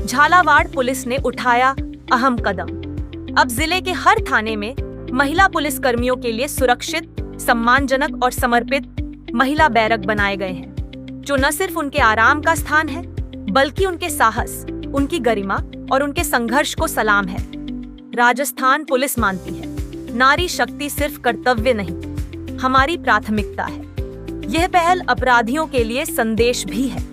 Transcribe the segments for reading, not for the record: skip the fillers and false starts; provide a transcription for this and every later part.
Jhalawar police ने उठाया अहम कदम। अब जिले के हर थाने में महिला पुलिस कर्मियों के लिए सुरक्षित, सम्मानजनक और समर्पित महिला बैरक बनाए गए हैं, जो न सिर्फ उनके आराम का स्थान है, बल्कि उनके साहस, उनकी गरिमा और उनके संघर्ष को सलाम है। राजस्थान पुलिस मानती है, नारी शक्ति सिर्फ कर्तव्य नहीं, हमारी प्राथमिकता है। यह पहल अपराधियों के लिए संदेश भी है।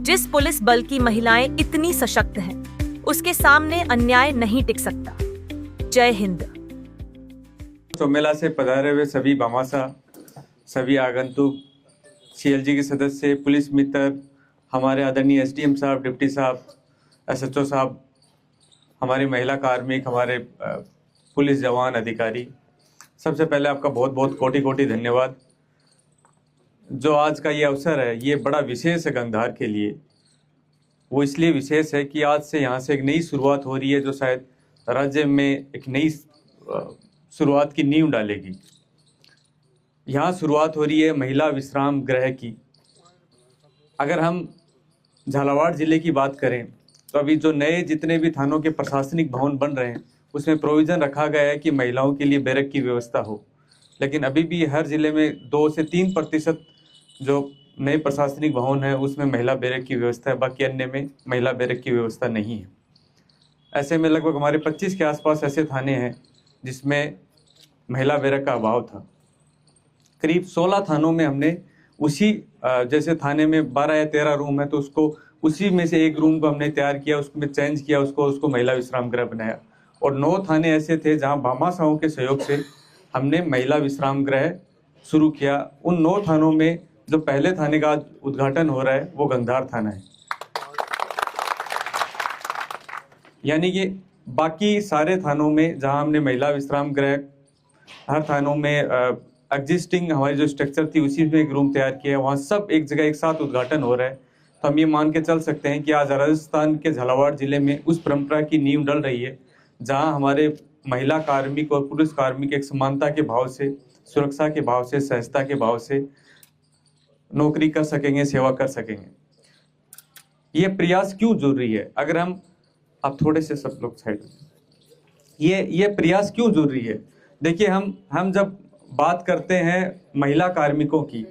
जिस पुलिस बल की महिलाएं इतनी सशक्त हैं, उसके सामने अन्याय नहीं टिक सकता। जय हिंद। मेला से पधारे हुए सभी भामाशाह, सभी आगंतुक, सीएलजी के सदस्य, पुलिस मित्र, हमारे आदरणीय एसडीएम साहब, डिप्टी साहब, एसएचओ साहब, हमारे महिला कार्मिक, हमारे पुलिस जवान, अधिकारी, सबसे पहले आपका बहुत बहुत कोटि कोटि धन्यवाद। जो आज का ये अवसर है, ये बड़ा विशेष है गंगधार के लिए। वो इसलिए विशेष है कि आज से यहाँ से एक नई शुरुआत हो रही है, जो शायद राज्य में एक नई शुरुआत की नींव डालेगी। यहाँ शुरुआत हो रही है महिला विश्राम गृह की। अगर हम झालावाड़ जिले की बात करें तो अभी जो नए जितने भी थानों के प्रशासनिक भवन बन रहे हैं, उसमें प्रोविज़न रखा गया है कि महिलाओं के लिए बैरक की व्यवस्था हो, लेकिन अभी भी हर जिले में 2 से 3% जो नए प्रशासनिक भवन है उसमें महिला बैरक की व्यवस्था है, बाकी अन्य में महिला बैरक की व्यवस्था नहीं है। ऐसे में लगभग हमारे 25 के आसपास ऐसे थाने हैं जिसमें महिला बैरक का अभाव था। करीब 16 थानों में हमने उसी जैसे थाने में 12 या 13 रूम है तो उसको उसी में से एक रूम को हमने तैयार किया, उसमें चेंज किया, उसको महिला विश्राम गृह बनाया। और 9 थाने ऐसे थे जहां भामाशाहों के सहयोग से हमने महिला विश्राम गृह शुरू किया। उन 9 थानों में जो पहले थाने का उद्घाटन हो रहा है वो गंगधार थाना है। यानी कि बाकी सारे थानों में जहां हमने महिला विश्राम गृह, हर थानों में एग्जिस्टिंग हमारी जो स्ट्रक्चर थी उसी में एक रूम तैयार किया, वहाँ सब एक जगह एक साथ उद्घाटन हो रहा है। तो हम ये मान के चल सकते हैं कि आज राजस्थान के झालावाड़ जिले में उस परंपरा की नींव डल रही है जहाँ हमारे महिला कार्मिक और पुरुष कार्मिक एक समानता के भाव से, सुरक्षा के भाव से, सहजता के भाव से नौकरी कर सकेंगे, सेवा कर सकेंगे। ये प्रयास क्यों जरूरी है? अगर हम आप थोड़े से सब लोग साइड, ये प्रयास क्यों जरूरी है? देखिए, हम जब बात करते हैं महिला कार्मिकों की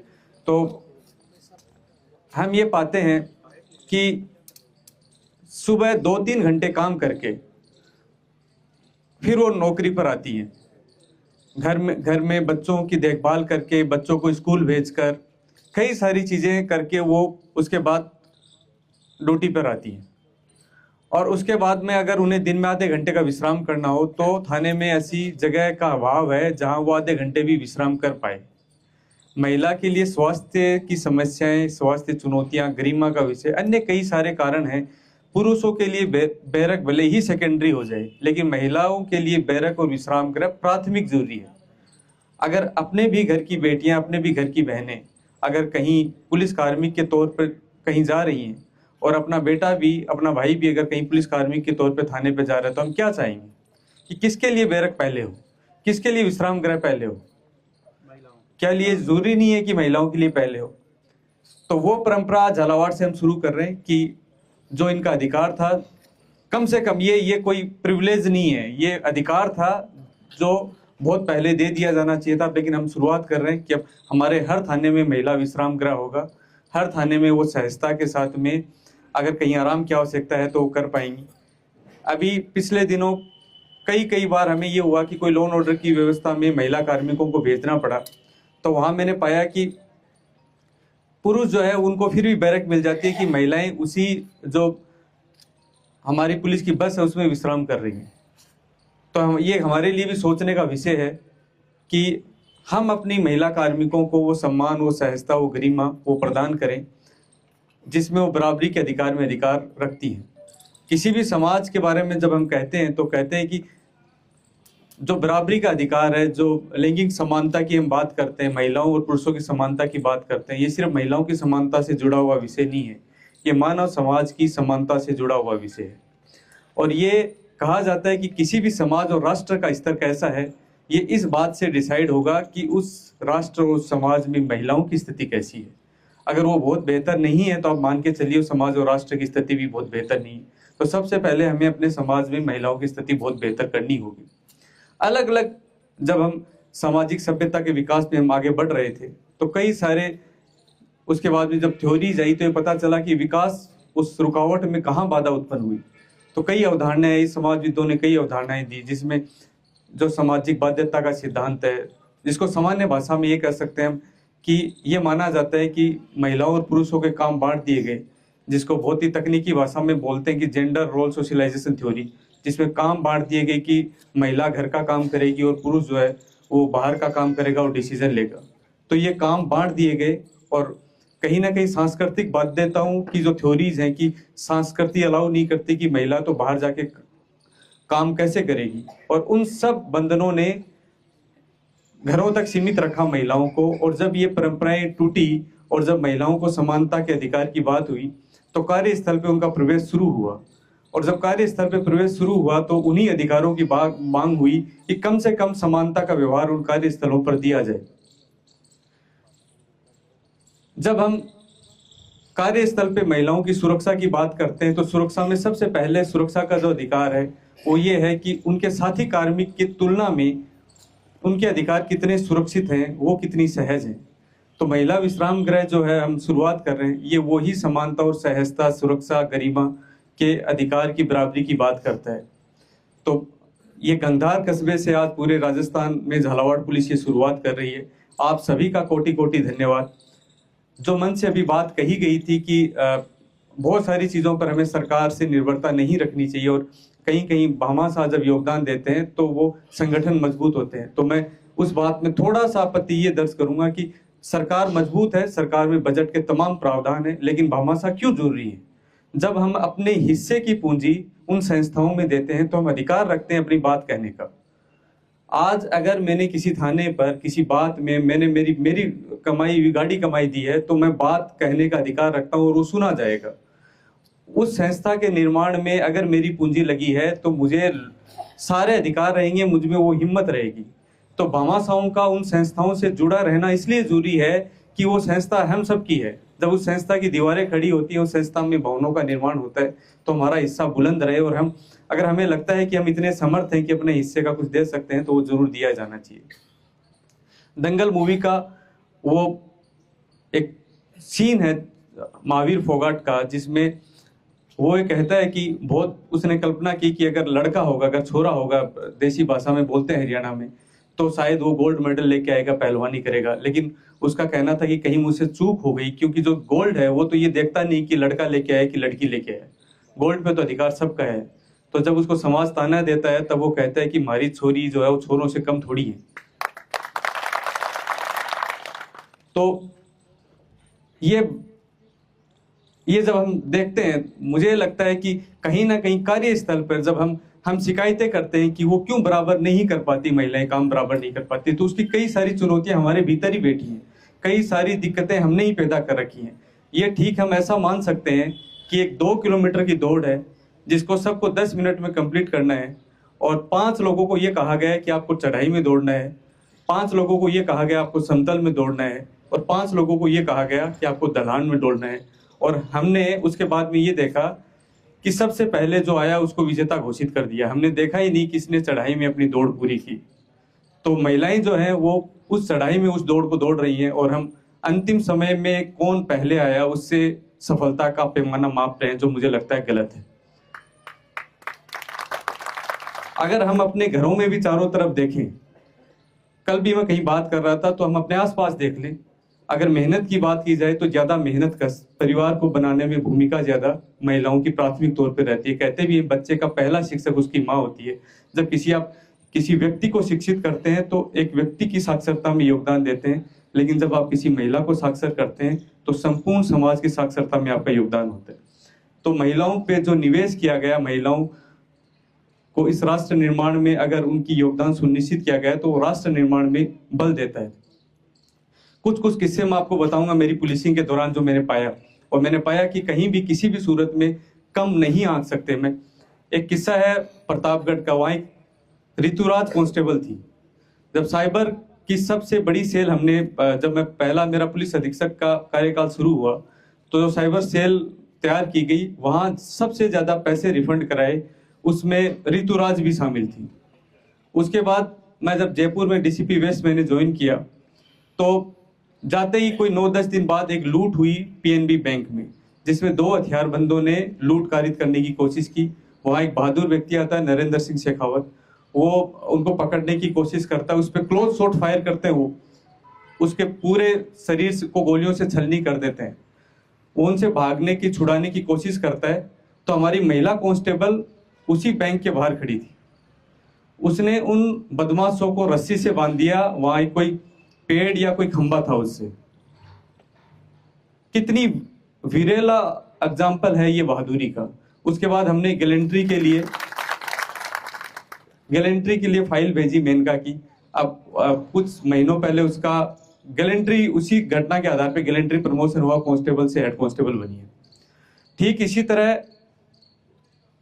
तो हम ये पाते हैं कि सुबह 2-3 घंटे काम करके फिर वो नौकरी पर आती हैं। घर में बच्चों की देखभाल करके, बच्चों को स्कूल भेजकर, कई सारी चीज़ें करके वो उसके बाद ड्यूटी पर आती हैं। और उसके बाद में अगर उन्हें दिन में आधे घंटे का विश्राम करना हो तो थाने में ऐसी जगह का अभाव है जहां वो आधे घंटे भी विश्राम कर पाए। महिला के लिए स्वास्थ्य की समस्याएं, स्वास्थ्य चुनौतियां, गरिमा का विषय, अन्य कई सारे कारण हैं। पुरुषों के लिए बैरक भले ही सेकेंडरी हो जाए, लेकिन महिलाओं के लिए बैरक और विश्राम गृह प्राथमिक जरूरी है। अगर अपने भी घर की बेटियां, अपने भी घर की बहनें अगर कहीं पुलिस कार्मिक के तौर पर कहीं जा रही हैं और अपना बेटा भी, अपना भाई भी अगर कहीं पुलिस कार्मिक के तौर पर थाने पर जा रहा है, तो हम क्या चाहेंगे कि किसके लिए बैरक पहले हो, किसके लिए विश्राम गृह पहले हो? क्या लिए जरूरी नहीं है कि महिलाओं के लिए पहले हो? तो वो परंपरा झालावाड़ से हम शुरू कर रहे हैं कि जो इनका अधिकार था, कम से कम ये कोई प्रिविलेज नहीं है, ये अधिकार था जो बहुत पहले दे दिया जाना चाहिए था। लेकिन हम शुरुआत कर रहे हैं कि अब हमारे हर थाने में महिला विश्राम गृह होगा। हर थाने में वो सहजता के साथ में अगर कहीं आराम की आवश्यकता है तो वो कर पाएंगी। अभी पिछले दिनों कई बार हमें ये हुआ कि कोई लॉ एंड ऑर्डर की व्यवस्था में महिला कार्मिकों को भेजना पड़ा, तो वहाँ मैंने पाया कि पुरुष जो है उनको फिर भी बैरक मिल जाती है कि महिलाएं उसी जो हमारी पुलिस की बस है उसमें विश्राम कर रही हैं। तो ये हमारे लिए भी सोचने का विषय है कि हम अपनी महिला कार्मिकों को वो सम्मान, वो सहजता, वो गरिमा वो प्रदान करें जिसमें वो बराबरी के अधिकार में अधिकार रखती हैं। किसी भी समाज के बारे में जब हम कहते हैं तो कहते हैं कि जो बराबरी का अधिकार है, जो लैंगिक समानता की हम बात करते हैं, महिलाओं और पुरुषों की समानता की बात करते हैं, ये सिर्फ महिलाओं की समानता से जुड़ा हुआ विषय नहीं है, ये मानव समाज की समानता से जुड़ा हुआ विषय है। और ये कहा जाता है कि किसी भी समाज और राष्ट्र का स्तर कैसा है, ये इस बात से डिसाइड होगा कि उस राष्ट्र और समाज में महिलाओं की स्थिति कैसी है। अगर वो बहुत बेहतर नहीं है तो आप मान के चलिए समाज और राष्ट्र की स्थिति भी बहुत बेहतर नहीं है। तो सबसे पहले हमें अपने समाज में महिलाओं की स्थिति बहुत बेहतर करनी होगी। अलग अलग जब हम सामाजिक सभ्यता के विकास में हम आगे बढ़ रहे थे तो कई सारे उसके बाद में जब थ्योरीज आई तो ये पता चला कि विकास उस रुकावट में कहाँ बाधा उत्पन्न हुई। तो कई अवधारणाएं, समाजविदों ने कई अवधारणाएं दी, जिसमें जो सामाजिक बाध्यता का सिद्धांत है, जिसको सामान्य भाषा में ये कह सकते हैं हम कि ये माना जाता है कि महिलाओं और पुरुषों के काम बांट दिए गए, जिसको बहुत ही तकनीकी भाषा में बोलते हैं कि जेंडर रोल सोशलाइजेशन थ्योरी, जिसमें काम बांट दिए गए कि महिला घर का काम करेगी और पुरुष जो है वो बाहर का काम करेगा और डिसीजन लेगा। तो ये काम बांट दिए गए और कहीं ना कहीं सांस्कृतिक बाध्यताओं की जो थ्योरीज हैं कि संस्कृति अलाउ नहीं करती कि महिला तो बाहर जाके काम कैसे करेगी, और उन सब बंधनों ने घरों तक सीमित रखा महिलाओं को। और जब ये परंपराएं टूटी और जब महिलाओं को समानता के अधिकार की बात हुई तो कार्यस्थल पे उनका प्रवेश शुरू हुआ। और जब कार्यस्थल पे प्रवेश शुरू हुआ तो उन्हीं अधिकारों की मांग हुई कि कम से कम समानता का व्यवहार उन कार्यस्थलों पर दिया जाए। जब हम कार्यस्थल पे महिलाओं की सुरक्षा की बात करते हैं तो सुरक्षा में सबसे पहले सुरक्षा का जो अधिकार है वो ये है कि उनके साथी कार्मिक की तुलना में उनके अधिकार कितने सुरक्षित हैं, वो कितनी सहज हैं। तो महिला विश्राम गृह जो है हम शुरुआत कर रहे हैं, ये वही समानता और सहजता, सुरक्षा, गरिमा के अधिकार की बराबरी की बात करता है। तो ये गंधार कस्बे से आज पूरे राजस्थान में झालावाड़ पुलिस ये शुरुआत कर रही है। आप सभी का कोटि कोटि धन्यवाद। जो मन से अभी बात कही गई थी कि बहुत सारी चीज़ों पर हमें सरकार से निर्भरता नहीं रखनी चाहिए और कहीं कहीं भामाशाह जब योगदान देते हैं तो वो संगठन मजबूत होते हैं, तो मैं उस बात में थोड़ा सा आपत्ति ये दर्ज करूंगा कि सरकार मजबूत है, सरकार में बजट के तमाम प्रावधान है, लेकिन भामाशाह क्यों जरूरी है? जब हम अपने हिस्से की पूंजी उन संस्थाओं में देते हैं तो हम अधिकार रखते हैं अपनी बात कहने का। आज अगर मैंने किसी थाने पर किसी बात में मैंने मेरी कमाई हुई गाड़ी कमाई दी है तो मैं बात कहने का अधिकार रखता हूं और वो सुना जाएगा। उस संस्था के निर्माण में अगर मेरी पूंजी लगी है तो मुझे सारे अधिकार रहेंगे, मुझ में वो हिम्मत रहेगी। तो भामाशाहों का उन संस्थाओं से जुड़ा रहना इसलिए जरूरी है कि वो संस्था हम सब की है। जब उस संस्था की दीवारें खड़ी होती है, उस संस्था में भवनों का निर्माण होता है, तो हमारा हिस्सा बुलंद रहे और हम अगर हमें लगता है कि हम इतने समर्थ हैं कि अपने हिस्से का कुछ दे सकते हैं तो वो जरूर दिया जाना चाहिए। दंगल मूवी का वो एक सीन है महावीर फोगाट का, जिसमें वो ये कहता है कि बहुत उसने कल्पना की कि अगर लड़का होगा, अगर छोरा होगा, देसी भाषा में बोलते हैं हरियाणा में, तो शायद वो गोल्ड मेडल लेके आएगा, पहलवानी करेगा। लेकिन उसका कहना था कि कहीं मुझसे चूक हो गई, क्योंकि जो गोल्ड है वो तो ये देखता नहीं कि लड़का लेके आए कि लड़की लेके आए, गोल्ड पे तो अधिकार सबका है। तो जब उसको समाज ताना देता है तब वो कहता है कि हमारी छोरी जो है वो छोरों से कम थोड़ी है। तो ये जब हम देखते हैं, मुझे लगता है कि कहीं ना कहीं कार्यस्थल पर जब हम शिकायतें करते हैं कि वो क्यों बराबर नहीं कर पाती, महिलाएं काम बराबर नहीं कर पाती, तो उसकी कई सारी चुनौतियां हमारे भीतर ही बैठी हैं, कई सारी दिक्कतें हमने ही पैदा कर रखी हैं। ये ठीक हम ऐसा मान सकते हैं कि एक 2 किलोमीटर की दौड़ है जिसको सबको 10 मिनट में कंप्लीट करना है, और 5 लोगों को ये कहा गया है कि आपको चढ़ाई में दौड़ना है, 5 लोगों को ये कहा गया आपको समतल में दौड़ना है, और 5 लोगों को ये कहा गया कि आपको ढलान में दौड़ना है। और हमने उसके बाद में ये देखा कि सबसे पहले जो आया उसको विजेता घोषित कर दिया। हमने देखा ही नहीं किसने चढ़ाई में अपनी दौड़ पूरी की। तो महिलाएं जो हैं वो उस चढ़ाई में उस दौड़ को दौड़ रही हैं, और हम अंतिम समय में कौन पहले आया उससे सफलता का पैमाना माप रहे हैं, जो मुझे लगता है गलत है। अगर हम अपने घरों में भी चारों तरफ देखें, कल भी मैं कहीं बात कर रहा था, तो हम अपने आसपास देख लें। अगर मेहनत की बात की जाए तो ज्यादा मेहनत कश परिवार को बनाने में भूमिका ज्यादा महिलाओं की प्राथमिक तौर पर रहती है। कहते भी बच्चे का पहला शिक्षक उसकी माँ होती है। जब आप किसी व्यक्ति को शिक्षित करते हैं तो एक व्यक्ति की साक्षरता में योगदान देते हैं, लेकिन जब आप किसी महिला को साक्षर करते हैं तो संपूर्ण समाज की साक्षरता में आपका योगदान होता है। तो महिलाओं पे जो निवेश किया गया, महिलाओं को इस राष्ट्र निर्माण में अगर उनकी योगदान सुनिश्चित किया गया तो राष्ट्र निर्माण में बल देता है। कुछ किस्से मैं आपको बताऊंगा मेरी पुलिसिंग के दौरान जो मैंने पाया, और मैंने पाया कि कहीं भी किसी भी सूरत में कम नहीं आंक सकते। मैं एक किस्सा है प्रतापगढ़ का, वहाँ एक ऋतुराज कांस्टेबल थी। जब साइबर की सबसे बड़ी सेल हमने, जब मैं पहला मेरा पुलिस अधीक्षक का कार्यकाल शुरू हुआ, तो जो साइबर सेल तैयार की गई, वहां सबसे ज्यादा पैसे रिफंड कराए, उसमें ऋतुराज भी शामिल थी। उसके बाद मैं जब जयपुर में डीसीपी वेस्ट मैंने ज्वाइन किया, तो जाते ही कोई 9-10 दिन बाद एक लूट हुई पीएनबी बैंक में, जिसमें 2 हथियारबंदों ने लूट कारित करने की कोशिश की। वहां एक बहादुर व्यक्ति आता है नरेंद्र सिंह शेखावत, वो उनको पकड़ने की कोशिश करता है, उस पर क्लोज शॉट फायर करते हैं, वो उसके पूरे शरीर को गोलियों से छलनी कर देते हैं। वो उनसे भागने की छुड़ाने की कोशिश करता है, तो हमारी महिला कांस्टेबल उसी बैंक के बाहर खड़ी थी। उसने उन बदमाशों को रस्सी से बांध दिया, वहां कोई पेड़ या कोई खंबा था उससे। कितनी विरेला एग्जाम्पल है ये बहादुरी का। उसके बाद हमने गैलेंट्री के लिए फाइल भेजी मेनका की। अब कुछ महीनों पहले उसका गैलेंट्री, उसी घटना के आधार पे गैलेंट्री प्रमोशन हुआ, कांस्टेबल से हेड कांस्टेबल बनी है। ठीक इसी तरह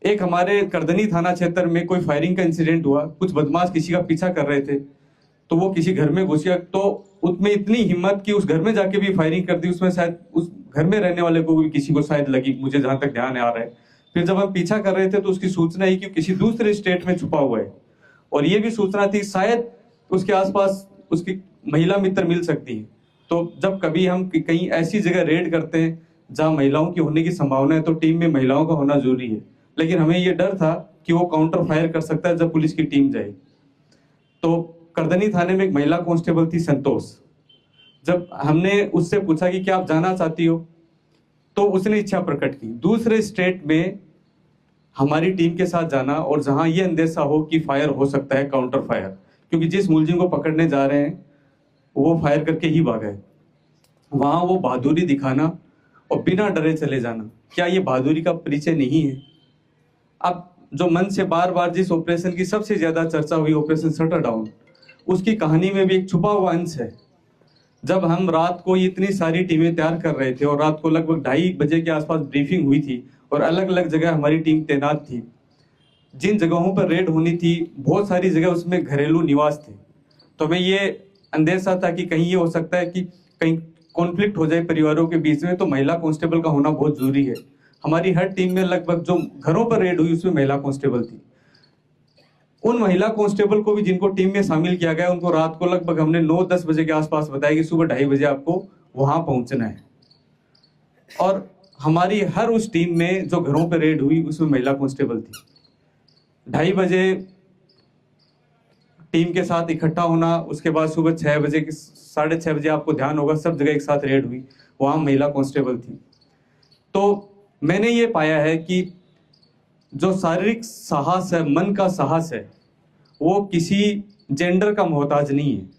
एक हमारे करधनी थाना क्षेत्र में कोई फायरिंग का इंसिडेंट हुआ। कुछ बदमाश किसी का पीछा कर रहे थे, तो वो किसी घर में घुस गया, तो उसमें इतनी हिम्मत कि उस घर में जाके भी फायरिंग कर दी। उसमें शायद उस घर में रहने वाले को भी किसी को शायद लगी, मुझे जहां तक ध्यान आ रहा है। फिर जब हम पीछा कर रहे थे तो उसकी सूचना है कि किसी दूसरे स्टेट में छुपा हुआ है, और ये भी सूचना थी शायद उसके आसपास उसकी महिला मित्र मिल सकती है। तो जब कभी हम कहीं ऐसी जगह रेड करते हैं जहां महिलाओं की होने की संभावना है, तो टीम में महिलाओं का होना जरूरी है। लेकिन हमें ये डर था कि वो काउंटर फायर कर सकता है जब पुलिस की टीम जाए। तो करधनी थाने में एक महिला कांस्टेबल थी संतोष। जब हमने उससे पूछा कि क्या आप जाना चाहती हो, तो उसने इच्छा प्रकट की दूसरे स्टेट में हमारी टीम के साथ जाना, और जहां ये अंदेशा हो कि फायर हो सकता है, काउंटर फायर, क्योंकि जिस मुलजिम को पकड़ने जा रहे हैं वो फायर करके ही भागा है। वहां वो बहादुरी दिखाना और बिना डरे चले जाना, क्या ये बहादुरी का परिचय नहीं है? अब जो मन से बार बार जिस ऑपरेशन की सबसे ज्यादा चर्चा हुई, ऑपरेशन शटर डाउन, उसकी कहानी में भी एक छुपा हुआ अंश है। जब हम रात को इतनी सारी टीमें तैयार कर रहे थे, और रात को लगभग 2:30 बजे के आसपास ब्रीफिंग हुई थी, और अलग अलग जगह हमारी टीम तैनात थी। जिन जगहों पर रेड होनी थी, बहुत सारी जगह उसमें घरेलू निवास थे। तो हमें ये अंदेशा था कि कहीं ये हो सकता है कि कहीं कॉन्फ्लिक्ट हो जाए परिवारों के बीच में, तो महिला कांस्टेबल का होना बहुत जरूरी है। हमारी हर टीम में लगभग जो घरों पर रेड हुई उसमें महिला कांस्टेबल थी। उन महिला कांस्टेबल को भी जिनको टीम में शामिल किया गया, उनको रात को लगभग हमने 9-10 बजे के आसपास बताया कि सुबह 2:30 बजे आपको वहां पहुंचना है। और हमारी हर उस टीम में जो घरों पर रेड हुई उसमें महिला कांस्टेबल थी। 2:30 बजे टीम के साथ इकट्ठा होना, उसके बाद सुबह 6 बजे 6:30 बजे आपको ध्यान होगा सब जगह एक साथ रेड हुई, वहां महिला कांस्टेबल थी। तो मैंने ये पाया है कि जो शारीरिक साहस है, मन का साहस है, वो किसी जेंडर का मोहताज नहीं है।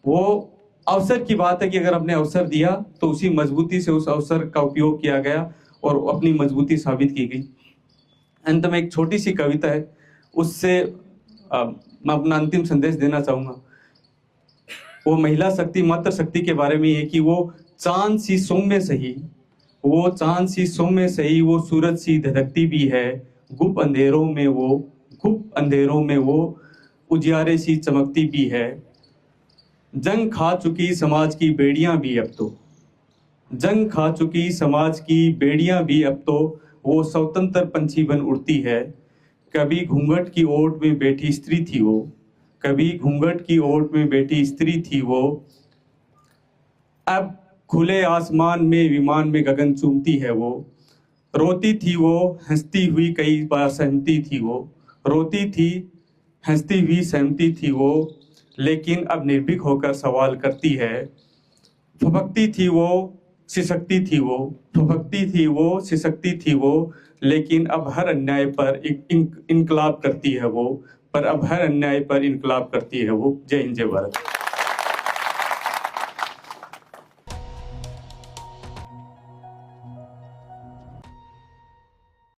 वो अवसर की बात है कि अगर आपने अवसर दिया तो उसी मजबूती से उस अवसर का उपयोग किया गया और अपनी मजबूती साबित की गई। अंत में एक छोटी सी कविता है, उससे मैं अपना अंतिम संदेश देना चाहूंगा। वो महिला शक्ति, मातृ शक्ति के बारे में है कि वो चांद सी सौम्य सही, वो चांद सी सौम्य सही, वो सूरज सी धधकती भी है, गुप्त अंधेरों में वो उजियारे सी चमकती भी है। जंग खा चुकी समाज की बेड़ियां भी अब तो, जंग खा चुकी समाज की बेड़ियां भी अब तो, वो स्वतंत्र पंछी बन उड़ती है। कभी घूंघट की ओट में बैठी स्त्री थी वो, कभी घूंघट की ओट में बैठी स्त्री थी वो, अब खुले आसमान में विमान में गगन चूमती है वो। रोती थी वो, हंसती हुई कई बार सहमती थी वो, रोती थी, हंसती हुई सहमती थी वो, लेकिन अब निर्भीक होकर सवाल करती है। फपकती थी वो, सिसकती थी वो, फपकती थी वो, सिसकती थी वो, लेकिन अब हर अन्याय पर इनकलाब करती है वो, पर अब हर अन्याय पर इनकलाब करती है वो। जय हिंद, जय भारत।